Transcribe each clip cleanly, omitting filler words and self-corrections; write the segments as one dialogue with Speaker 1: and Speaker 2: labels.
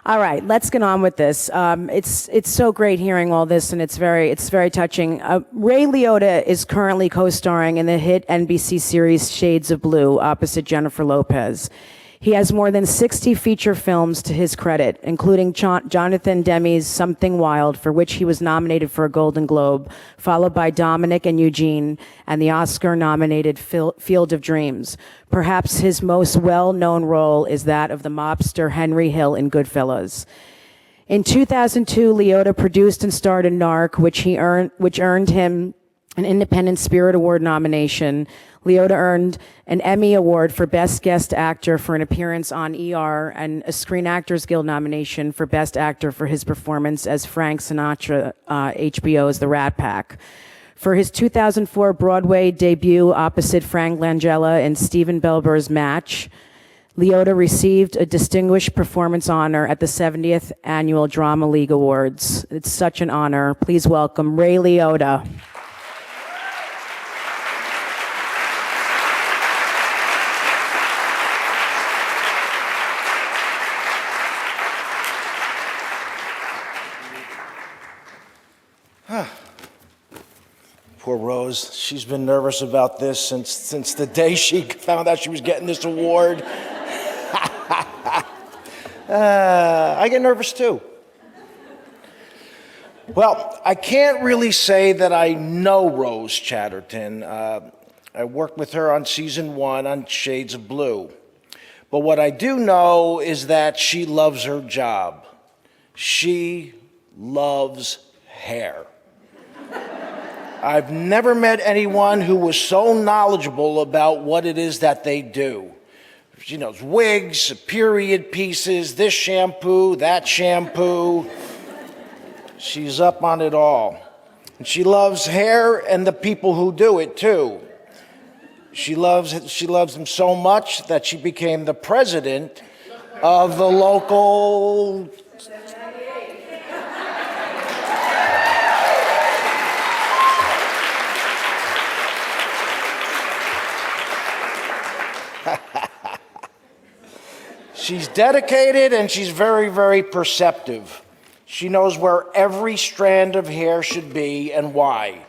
Speaker 1: All right, let's get on with this. It's so great hearing all this, and it's very touching. Ray Liotta is currently co-starring in the hit NBC series Shades of Blue opposite Jennifer Lopez. He has more than 60 feature films to his credit, including Jonathan Demme's Something Wild, for which he was nominated for a Golden Globe, followed by Dominic and Eugene and the Oscar-nominated Field of Dreams. Perhaps his most well-known role is that of the mobster Henry Hill in Goodfellas. In 2002, Liotta produced and starred in Narc, which earned him an Independent Spirit Award nomination. Liotta earned an Emmy Award for Best Guest Actor for an appearance on ER and a Screen Actors Guild nomination for Best Actor for his performance as Frank Sinatra, HBO's The Rat Pack. For his 2004 Broadway debut opposite Frank Langella in Stephen Belber's Match, Liotta received a Distinguished Performance Honor at the 70th Annual Drama League Awards. It's such an honor. Please welcome Ray Liotta.
Speaker 2: Poor Rose. She's been nervous about this since the day she found out she was getting this award. I get nervous too. Well, I can't really say that I know Rose Chatterton. I worked with her on season 1 on Shades of Blue. But what I do know is that she loves her job. She loves hair. I've never met anyone who was so knowledgeable about what it is that they do. She knows wigs, period pieces, this shampoo, that shampoo. She's up on it all. And she loves hair and the people who do it too. She loves them so much that she became the president of the local She's dedicated and she's very, very perceptive. She knows where every strand of hair should be and why.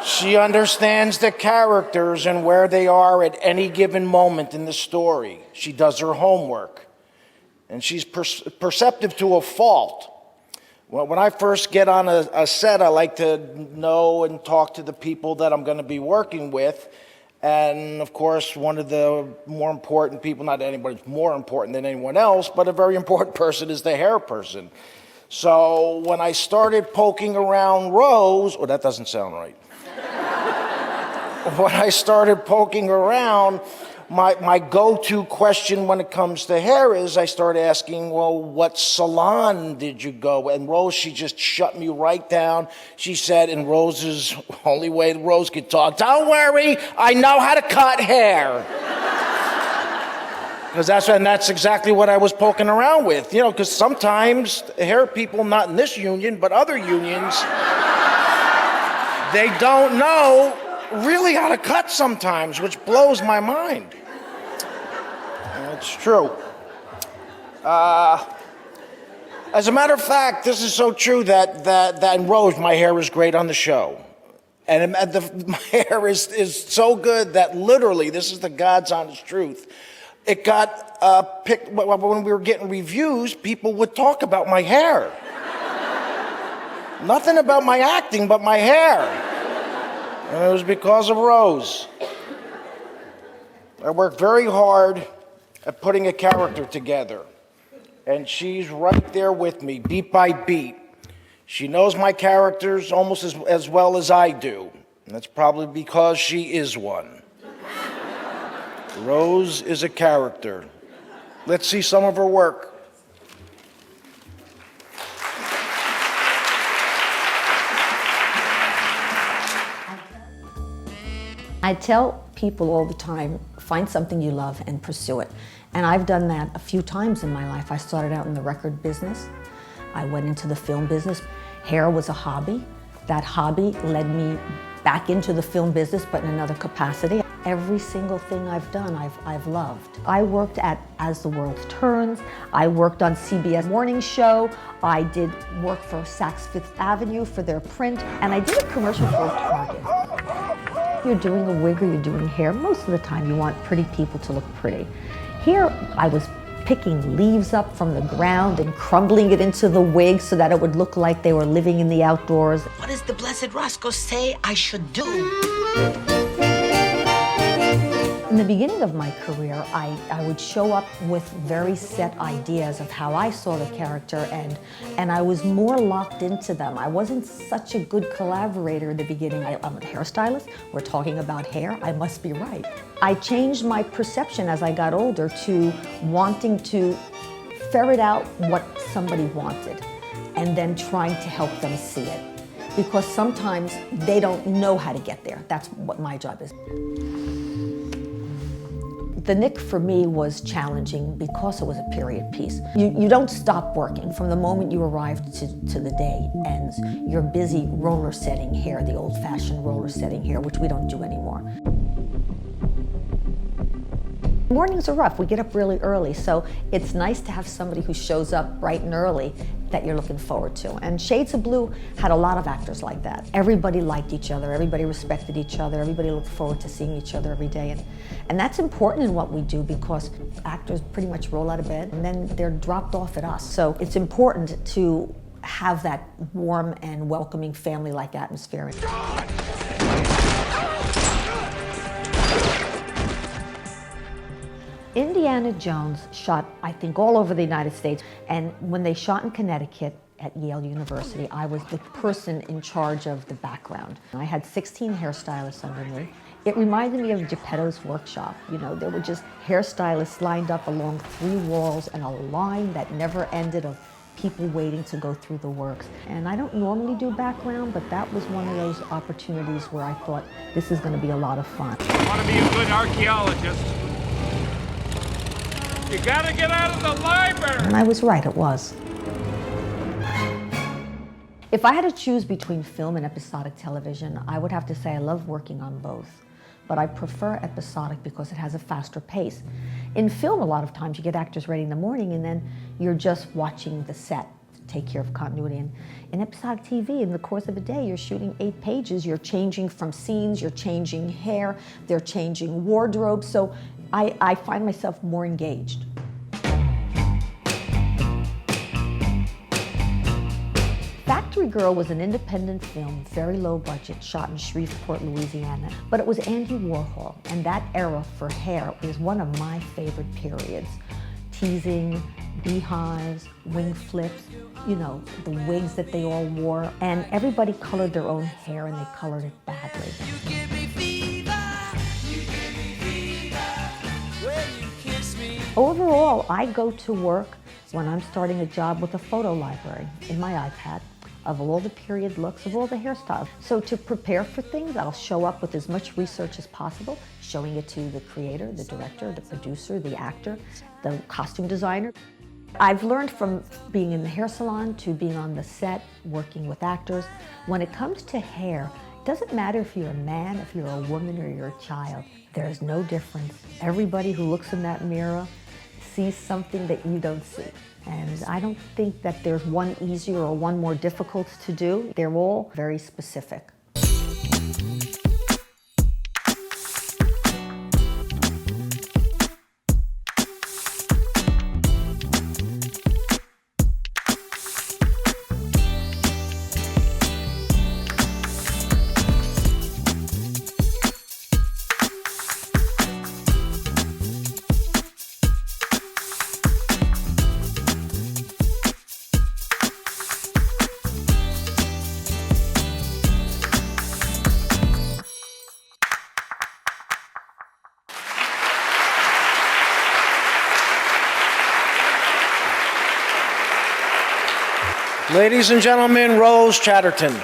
Speaker 2: She understands the characters and where they are at any given moment in the story. She does her homework. And she's perceptive to a fault. Well, when I first get on a set, I like to know and talk to the people that I'm going to be working with. And of course, one of the more important people, not anybody's more important than anyone else, but a very important person is the hair person. So when I started poking around Rose, that doesn't sound right. When I started poking around, my go-to question when it comes to hair is I started asking, well, what salon did you go? And Rose, she just shut me right down. She said, in Rose's only way Rose could talk, don't worry, I know how to cut hair. Because that's exactly what I was poking around with. You know, because sometimes hair people, not in this union, but other unions, they don't know really how to cut sometimes, which blows my mind. It's true. As a matter of fact, this is so true that in Rose, my hair is great on the show. And my hair is so good that literally, this is the God's honest truth, it got picked, when we were getting reviews, people would talk about my hair. Nothing about my acting, but my hair. And it was because of Rose. I worked very hard at putting a character together. And she's right there with me, beat by beat. She knows my characters almost as well as I do. And that's probably because she is one. Rose is a character. Let's see some of her work.
Speaker 3: I tell people all the time, find something you love and pursue it. And I've done that a few times in my life. I started out in the record business. I went into the film business. Hair was a hobby. That hobby led me back into the film business, but in another capacity. Every single thing I've done, I've loved. I worked at As the World Turns. I worked on CBS Morning Show. I did work for Saks Fifth Avenue for their print, and I did a commercial for Target. You're doing a wig or you're doing hair, most of the time you want pretty people to look pretty. Here, I was picking leaves up from the ground and crumbling it into the wig so that it would look like they were living in the outdoors.
Speaker 4: What does the blessed Roscoe say I should do?
Speaker 3: In the beginning of my career, I would show up with very set ideas of how I saw the character, and I was more locked into them. I wasn't such a good collaborator in the beginning. I'm a hairstylist, we're talking about hair, I must be right. I changed my perception as I got older to wanting to ferret out what somebody wanted and then trying to help them see it. Because sometimes they don't know how to get there. That's what my job is. The Nick for me was challenging because it was a period piece. You don't stop working from the moment you arrive to the day ends. You're busy roller setting hair, the old-fashioned roller setting hair, which we don't do anymore. Mornings are rough. We get up really early, so it's nice to have somebody who shows up bright and early that you're looking forward to. And Shades of Blue had a lot of actors like that. Everybody liked each other, everybody respected each other, everybody looked forward to seeing each other every day. And that's important in what we do because actors pretty much roll out of bed and then they're dropped off at us. So it's important to have that warm and welcoming family-like atmosphere. Indiana Jones shot, I think, all over the United States. And when they shot in Connecticut at Yale University, I was the person in charge of the background. I had 16 hairstylists under me. It reminded me of Geppetto's workshop. You know, there were just hairstylists lined up along 3 walls and a line that never ended of people waiting to go through the works. And I don't normally do background, but that was one of those opportunities where I thought, this is going to be a lot of fun.
Speaker 5: I want to be a good archaeologist. You gotta get out of the library!
Speaker 3: And I was right, it was. If I had to choose between film and episodic television, I would have to say I love working on both. But I prefer episodic because it has a faster pace. In film, a lot of times you get actors ready in the morning and then you're just watching the set to take care of continuity. And in episodic TV, in the course of a day, you're shooting 8 pages, you're changing from scenes, you're changing hair, they're changing wardrobe. So I find myself more engaged. Factory Girl was an independent film, very low budget, shot in Shreveport, Louisiana. But it was Andy Warhol, and that era for hair is one of my favorite periods. Teasing, beehives, wing flips, you know, the wigs that they all wore. And everybody colored their own hair, and they colored it badly. Overall, I go to work when I'm starting a job with a photo library in my iPad of all the period looks, of all the hairstyles. So to prepare for things, I'll show up with as much research as possible, showing it to the creator, the director, the producer, the actor, the costume designer. I've learned from being in the hair salon to being on the set, working with actors. When it comes to hair, it doesn't matter if you're a man, if you're a woman, or you're a child. There's no difference. Everybody who looks in that mirror sees something that you don't see. And I don't think that there's one easier or one more difficult to do. They're all very specific.
Speaker 2: Ladies and gentlemen, Rose Chatterton.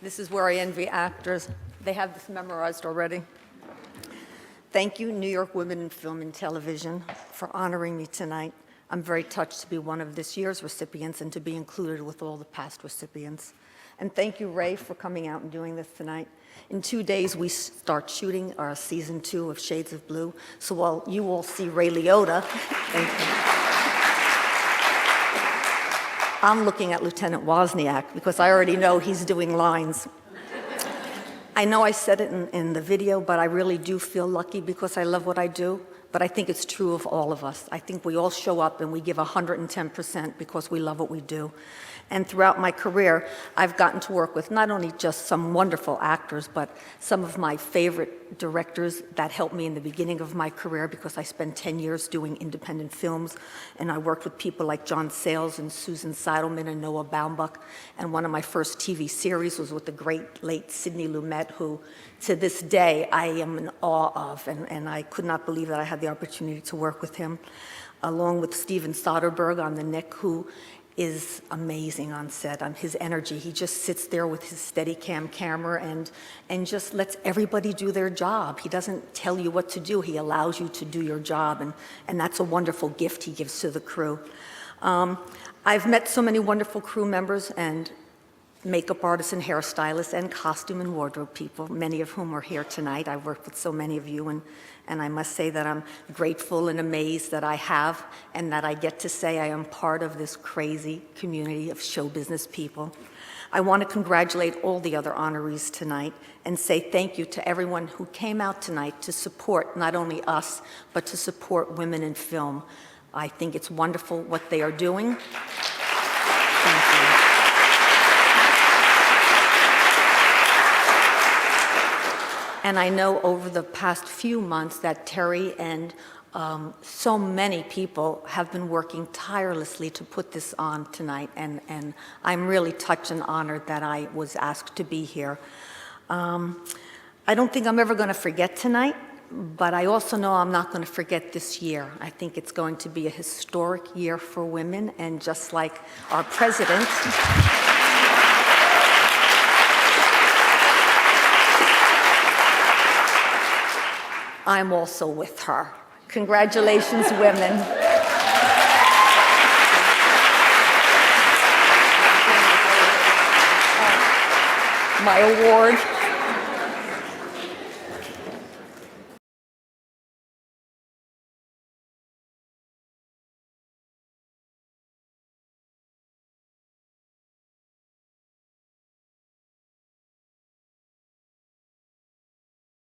Speaker 6: This is where I envy actors.
Speaker 3: They have this memorized already. Thank you, New York Women in Film and Television, for honoring me tonight. I'm very touched to be one of this year's recipients and to be included with all the past recipients. And thank you, Ray, for coming out and doing this tonight. In 2 days, we start shooting our season 2 of Shades of Blue. So while you all see Ray Liotta, thank you. I'm looking at Lieutenant Wozniak because I already know he's doing lines. I know I said it in the video, but I really do feel lucky because I love what I do. But I think it's true of all of us. I think we all show up and we give 110% because we love what we do. And throughout my career, I've gotten to work with not only just some wonderful actors, but some of my favorite directors that helped me in the beginning of my career because I spent 10 years doing independent films. And I worked with people like John Sayles and Susan Seidelman and Noah Baumbach. And one of my first TV series was with the great late Sidney Lumet, who to this day I am in awe of. And I could not believe that I had the opportunity to work with him, along with Steven Soderbergh on The Nick, who is amazing on set, on his energy. He just sits there with his Steadicam camera and just lets everybody do their job. He doesn't tell you what to do. He allows you to do your job, and that's a wonderful gift he gives to the crew. I've met so many wonderful crew members and makeup artists and hairstylists and costume and wardrobe people, many of whom are here tonight. I've worked with so many of you, and I must say that I'm grateful and amazed that I have and that I get to say I am part of this crazy community of show business people. I want to congratulate all the other honorees tonight and say thank you to everyone who came out tonight to support not only us, but to support women in film. I think it's wonderful what they are doing. Thank you. And I know over the past few months that Terry and so many people have been working tirelessly to put this on tonight, and I'm really touched and honored that I was asked to be here. I don't think I'm ever going to forget tonight, but I also know I'm not going to forget this year. I think it's going to be a historic year for women, and just like our president, I'm also with her. Congratulations, women. My award.